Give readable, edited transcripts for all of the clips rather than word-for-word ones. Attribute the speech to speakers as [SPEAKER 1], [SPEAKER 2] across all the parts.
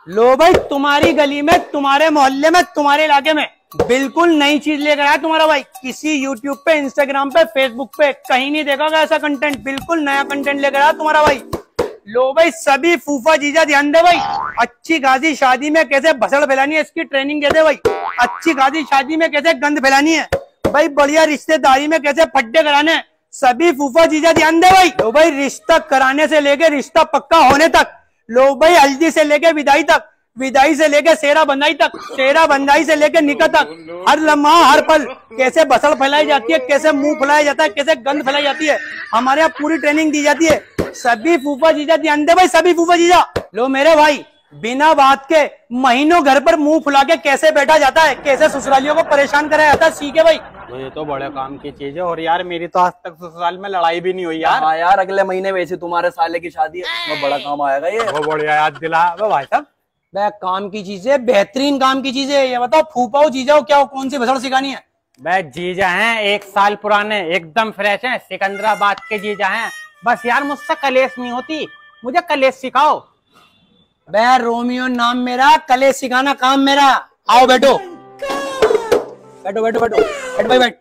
[SPEAKER 1] लो भाई, तुम्हारी गली में, तुम्हारे मोहल्ले में, तुम्हारे इलाके में बिल्कुल नई चीज लेकर आया तुम्हारा भाई। किसी यूट्यूब पे, इंस्टाग्राम पे, फेसबुक पे कहीं नहीं देखा होगा ऐसा कंटेंट। बिल्कुल नया कंटेंट लेकर आया तुम्हारा भाई। लो भाई, सभी फूफा जीजा ध्यान दे भाई। अच्छी खासी शादी में कैसे भसड़ फैलानी है इसकी ट्रेनिंग दे दे भाई। अच्छी खासी शादी में कैसे गंद फैलानी है भाई। बढ़िया रिश्तेदारी में कैसे फड्डे कराने हैं, सभी फूफा जीजा ध्यान दे भाई। लो भाई, रिश्ता कराने से लेके रिश्ता पक्का होने तक। लो भाई, हल्दी से लेके विदाई तक, विदाई से लेके सेहरा बंधाई तक, सेहरा बंधाई से लेके निकाह तक, हर लम्हा हर पल कैसे बसड़ फैलाई जाती है, कैसे मुंह फैलाया जाता है, कैसे गंद फैलाई जाती है, हमारे यहाँ पूरी ट्रेनिंग दी जाती है। सभी फूफा जीजा ध्यान दे भाई, सभी फूफा जीजा। लो मेरे भाई, बिना बात के महीनों घर पर मुंह फुला के कैसे बैठा जाता है, कैसे ससुरालियों को परेशान कराया जाता है, सीखे भाई।
[SPEAKER 2] तो ये तो बड़े काम की चीज है। और यार, मेरी तो आज तक ससुराल में लड़ाई भी नहीं हुई यार।
[SPEAKER 3] हाँ यार, अगले महीने वैसे तुम्हारे साले की शादी है, वो बड़ा काम आएगा ये।
[SPEAKER 2] वो बढ़िया याद दिला भाई साहब।
[SPEAKER 1] वह काम की चीज है, बेहतरीन काम की चीज है। ये बताओ, फूफा हो जीजा हो, क्या हो, कौन सी भसड़ सिखानी है?
[SPEAKER 2] भाई जीजा हैं 1 साल पुराने, एकदम फ्रेश हैं, सिकंदराबाद के जीजा हैं। बस यार, मुझसे कलेश नहीं होती, मुझे कलेश सिखाओ।
[SPEAKER 1] बे रोमियो नाम मेरा, कलेश सिखाना काम मेरा। आओ बैठो बैठो बैठो बैठो बैठ भाई बैठ।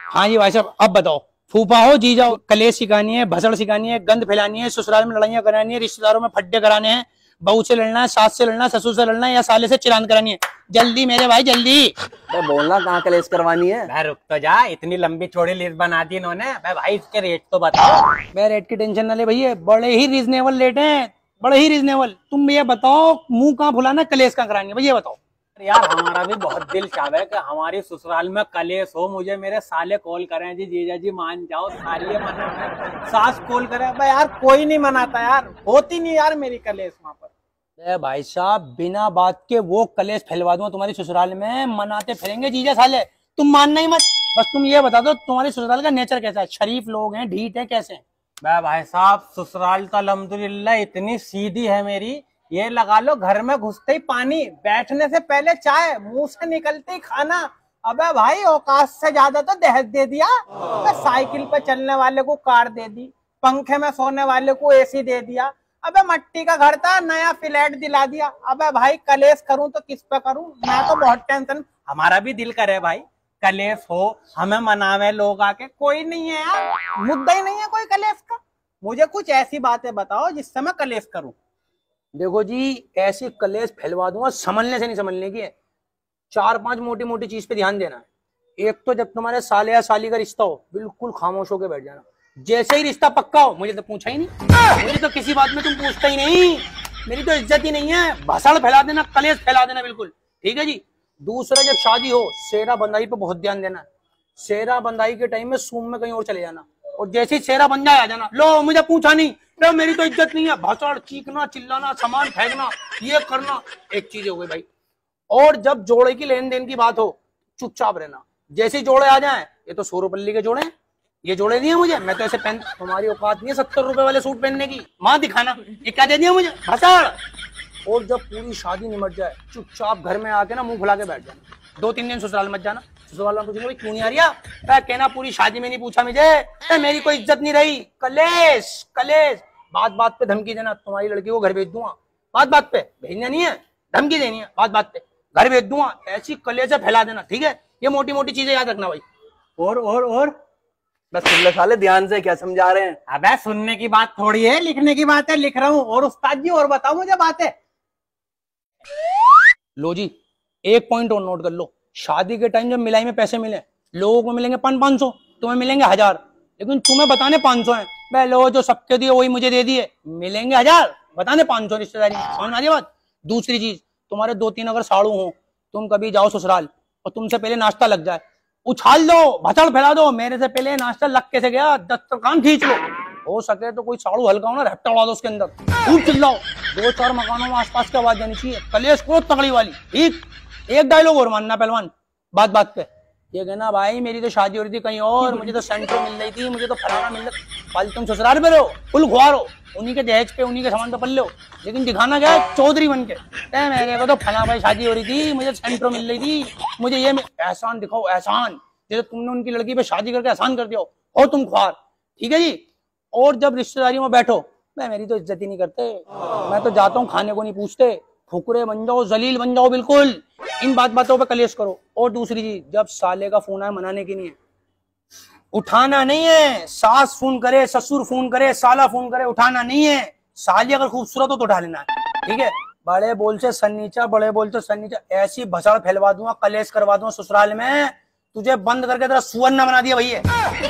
[SPEAKER 1] हाँ जी भाई साहब, अब बताओ, फूफा हो जीजा हो, कलेश सिखानी है, भसड़ सिखानी है, गंद फैलानी है, ससुराल में लड़ाइयां करानी है, रिश्तेदारों में फड्डे कराने हैं, बहू से लड़ना है, सास से लड़ना है, ससुर से लड़ना है, या साले से चिरान करानी है। जल्दी मेरे भाई जल्दी।
[SPEAKER 3] बोलना कहाँ कलेश करवानी है।
[SPEAKER 2] भाई रुक तो जा, इतनी लंबी चौड़ी लिस्ट बना दी इन्होंने। भाई इसके रेट तो बताओ।
[SPEAKER 1] मैं रेट की टेंशन ना ले भैया, बड़े ही रीजनेबल रेट हैं, बड़े ही रीजनेबल। तुम भैया बताओ, मुंह कहाँ फुलाना, कलेश कहाँ करानी है भैया बताओ।
[SPEAKER 2] यार हमारा भी बहुत दिल चाह है कि हमारी ससुराल में कलेश हो, मुझे मेरे साले कॉल करें, जी जीजा जी मान जाओ, साले मना, सास कॉल करे। भाई यार, कोई नहीं मनाता यार, होती नहीं यार मेरी कलेश वहां पर।
[SPEAKER 1] भाई साहब, बिना बात के वो कलेश फैलवा दूंगा तुम्हारी ससुराल में, मनाते फिरेंगे जीजा साले। तुम मानना ही मत, बस तुम ये बता दो तुम्हारी ससुराल का नेचर कैसा है, शरीफ लोग हैं, ढीठ है, कैसे हैं?
[SPEAKER 2] भाई साहब, ससुराल तो अल्हम्दुलिल्लाह इतनी सीधी है मेरी, ये लगा लो घर में घुसते ही पानी, बैठने से पहले चाय, मुंह से निकलते ही खाना। अबे भाई, औकात से ज्यादा तो दहेज दे दिया। साइकिल पे चलने वाले को कार दे दी, पंखे में सोने वाले को एसी दे दिया। अबे मट्टी का घर था, नया फ्लैट दिला दिया। अबे भाई, कलेश करूं तो किस पे करूं? मैं तो बहुत टेंशन। हमारा भी दिल करे भाई कलेश हो, हमें मनावे लोग आके, कोई नहीं है यार, मुद्दा ही नहीं है कोई कलेश का। मुझे कुछ ऐसी बातें बताओ जिससे मैं कलेश करूं।
[SPEAKER 1] देखो जी, ऐसी कलेश फैलवा दूंगा, संभलने से नहीं संभलने की है। 4-5 मोटी मोटी चीज पे ध्यान देना है। एक तो जब तुम्हारे साले या साली का रिश्ता हो, बिल्कुल खामोश होकर बैठ जाना। जैसे ही रिश्ता पक्का हो, मुझे तो पूछा ही नहीं, मुझे तो किसी बात में तुम पूछता ही नहीं, मेरी तो इज्जत ही नहीं है। भसड़ फैला देना, कलेश फैला देना, बिल्कुल ठीक है जी। दूसरा, जब शादी हो, सेहरा बंधाई पे बहुत ध्यान देना है। सेहरा बंधाई के टाइम में सूम में कहीं और चले जाना, और जैसे ही सेहरा बंधा आ जाना, लो मुझे पूछा नहीं, लो मेरी तो इज्जत नहीं है। भसड़, चीखना, चिल्लाना, सामान फेंकना, ये करना, एक चीज हो गई भाई। और जब जोड़े की लेन देन की बात हो, चुपचाप रहना। जैसे ही जोड़े आ जाए, ये तो 100 रुपये के जोड़े, ये जोड़े दिए मुझे, मैं तो ऐसे पहन, तुम्हारी औकात नहीं है 70 रुपए वाले सूट पहनने की, माँ दिखाना, ये क्या दे दिया मुझे, भसड़। और जब पूरी शादी निमट जाए, चुपचाप घर में आके ना मुंह फुला के बैठ जाना। 2-3 दिन ससुराल मत जाना। ससुराल में पूछेंगे क्यों नहीं आ रही, कहना पूरी शादी में नहीं पूछा मुझे, मेरी कोई इज्जत नहीं रही। कलेश कलेश, बात बात पे धमकी देना, तुम्हारी लड़की को घर भेज दूंगा, बात बात पे, भेजना नहीं है, धमकी देनी है, बात बात पे घर भेज दूंगा, ऐसी कलेश फैला देना, ठीक है। ये मोटी मोटी चीजें याद रखना भाई।
[SPEAKER 2] और
[SPEAKER 3] बस सुन ले साले ध्यान से, क्या समझा रहे हैं।
[SPEAKER 2] अबे सुनने की बात थोड़ी है, लिखने की बात है, लिख रहा हूँ। और उस्ताद जी, और बताओ मुझे बातें।
[SPEAKER 1] लो जी, एक पॉइंट और नोट कर लो, शादी के टाइम जब मिलाई में पैसे मिले, लोगों को मिलेंगे 500, तुम्हें मिलेंगे 1000, लेकिन तुम्हें बताने 500 है। मैं लो जो सबके दिए वही मुझे दे दिए, मिलेंगे 1000, बताने 500 रिश्तेदारी में, समझ आ रही बात। दूसरी चीज, तुम्हारे 2-3 अगर साड़ू हो, तुम कभी जाओ ससुराल और तुमसे पहले नाश्ता लग जाए, उछाल दो, भसड़ फैला दो, मेरे से पहले नाश्ता लग कैसे गया, दस्तरखान खींच लो। हो सके तो कोई साड़ू हल्का हो ना, रट्टा उड़ा दो उसके अंदर, खूब चिल्लाओ, 2-4 मकानों में आसपास की आवाज जानी चाहिए, कलेश को तगड़ी वाली, ठीक। एक डायलॉग और मानना पहलवान, बात बात पे ये कहना, भाई मेरी तो शादी हो रही थी कहीं और, मुझे तो सेंटर मिल रही थी, मुझे तो फलाना मिल रहा। कल तुम ससुराल पे रहो, फुल खुआर हो, उन्हीं के दहेज पे, उन्हीं के सामान पे पल्ले हो, लेकिन दिखाना क्या है, चौधरी बन के, मेरे को तो फला भाई शादी हो रही थी, मुझे सेंटर मिल रही थी, मुझे ये एहसान दिखाओ, एहसान, जैसे तुमने उनकी लड़की पे शादी करके एहसान कर दिया हो तुम खुआर, ठीक है जी। और जब रिश्तेदारियों में बैठो, मैं मेरी तो इज्जत ही नहीं करते, मैं तो जाता हूँ खाने को नहीं पूछते, फुकरे बन जाओ, जलील बन जाओ बिल्कुल। इन बातों पे कलेश करो। और दूसरी चीज, जब साले का फोन आए मनाने की नहीं है, उठाना नहीं है। सास फोन करे, ससुर फोन करे, साला फोन करे, उठाना नहीं है। साली अगर खूबसूरत हो तो उठा लेना है, ठीक है। बड़े बोल से सन्नीचा, बड़े बोल से सन्नीचा, ऐसी भसड़ फैलवा दूंगा, कलेश करवा दूंगा ससुराल में, तुझे बंद करके तेरा सुअर न बना दिया भैया।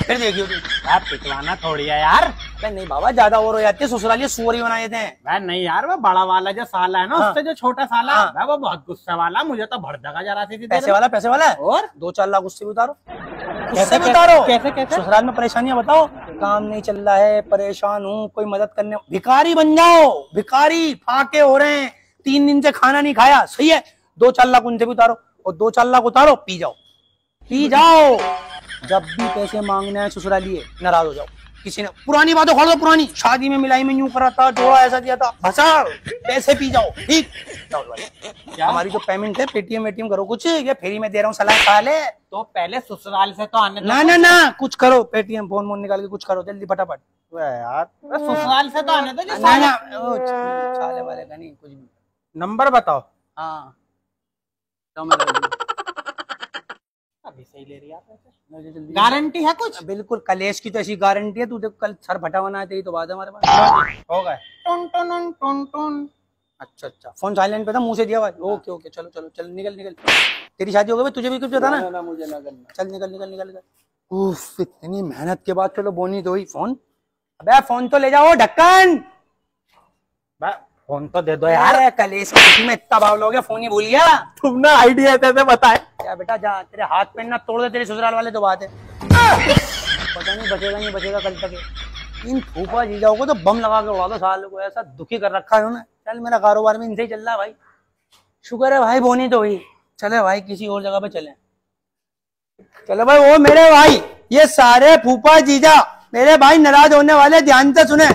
[SPEAKER 1] फिर देखियो तू।
[SPEAKER 2] यार पिटवाना थोड़ी है यार।
[SPEAKER 1] अरे नहीं बाबा, ज्यादा और हो जाती है, ससुराल सुअर ही बना देते हैं।
[SPEAKER 2] भाई नहीं यार, वो बड़ा वाला जो साला है ना,
[SPEAKER 1] हाँ।
[SPEAKER 2] उससे जो छोटा साला
[SPEAKER 1] हाँ।
[SPEAKER 2] है वो बहुत गुस्सा वाला, मुझे तो भर देगा जरा सी।
[SPEAKER 1] पैसे वाला है?
[SPEAKER 2] और
[SPEAKER 1] 2-4 लाख उससे भी उतारो, उससे भी उतारो।
[SPEAKER 2] कैसे?
[SPEAKER 1] ससुराल में परेशानियां बताओ, काम नहीं चल रहा है, परेशान हूँ, कोई मदद करने, भिखारी बन जाओ। भिखारी फाके हो रहे हैं, 3 दिन से खाना नहीं खाया, सही है। 2-4 लाख उनसे भी उतारो, और 2-4 लाख उतारो, पी जाओ। जब भी पैसे मांगने हैं ससुरालिए, नाराज हो जाओ। किसी ने पुरानी बातों खोल दो, पुरानी शादी में मिलाई में यूं करा था, जोड़ा ऐसा दिया था, भसाड़ पैसे पी जाओ, ठीक। हमारी जो पेमेंट है, पेटीएम करो कुछ, ये फ्री में दे रहा हूँ, सलाह खा ले।
[SPEAKER 2] तो पहले ससुराल से तो आने दो।
[SPEAKER 1] ना कुछ करो, पेटीएम फोन निकाल के कुछ करो जल्दी फटाफट।
[SPEAKER 2] यार ससुराल से तो आने दो।
[SPEAKER 1] ना साले वाले का नहीं, कुछ भी।
[SPEAKER 2] नंबर बताओ।
[SPEAKER 1] हाँ
[SPEAKER 2] अभी सही ले रही है।
[SPEAKER 1] जल्दी।
[SPEAKER 2] गारंटी है कुछ?
[SPEAKER 1] बिल्कुल, कलेश की तो ऐसी गारंटी है, तू देख कल सर फटा होना तेरी तो बात है हमारे पास।
[SPEAKER 2] हो गए। टुन टुन टुन टुन।
[SPEAKER 1] अच्छा, फोन साइलेंट पे था, मुंह से दिया भाई। ओके, चलो निकल। तेरी शादी हो गई, मुझे भी कुछ बता ना।
[SPEAKER 3] मुझे ना करना।
[SPEAKER 1] चल निकल। उफ, इतनी मेहनत के बाद चलो बोनी तो हुई। फोन, अबे फोन तो ले जाओ, ढक्कन।
[SPEAKER 2] फोन तो दे दो यार।
[SPEAKER 1] कलेश में इतना भाव लोगे, फोन ही भूल गया।
[SPEAKER 2] तुमने आइडिया ऐसे बताए
[SPEAKER 1] क्या बेटा, जा, तेरे हाथ पैर ना तोड़ दे तेरे ससुराल वाले, तो बात है। पता नहीं बचेगा कल तक। इन फूफा जीजाओं को तो बम लगा के उड़ा दो, साल को ऐसा दुखी कर रखा है उन्होंने। चल, मेरा कारोबार में इनसे ही चल रहा है भाई। शुक्र है भाई, बोनी तो हुई। चले भाई, किसी और जगह पे चले। चलो भाई, वो मेरे भाई, ये सारे फूफा जीजा मेरे भाई नाराज होने वाले, ध्यान से सुने।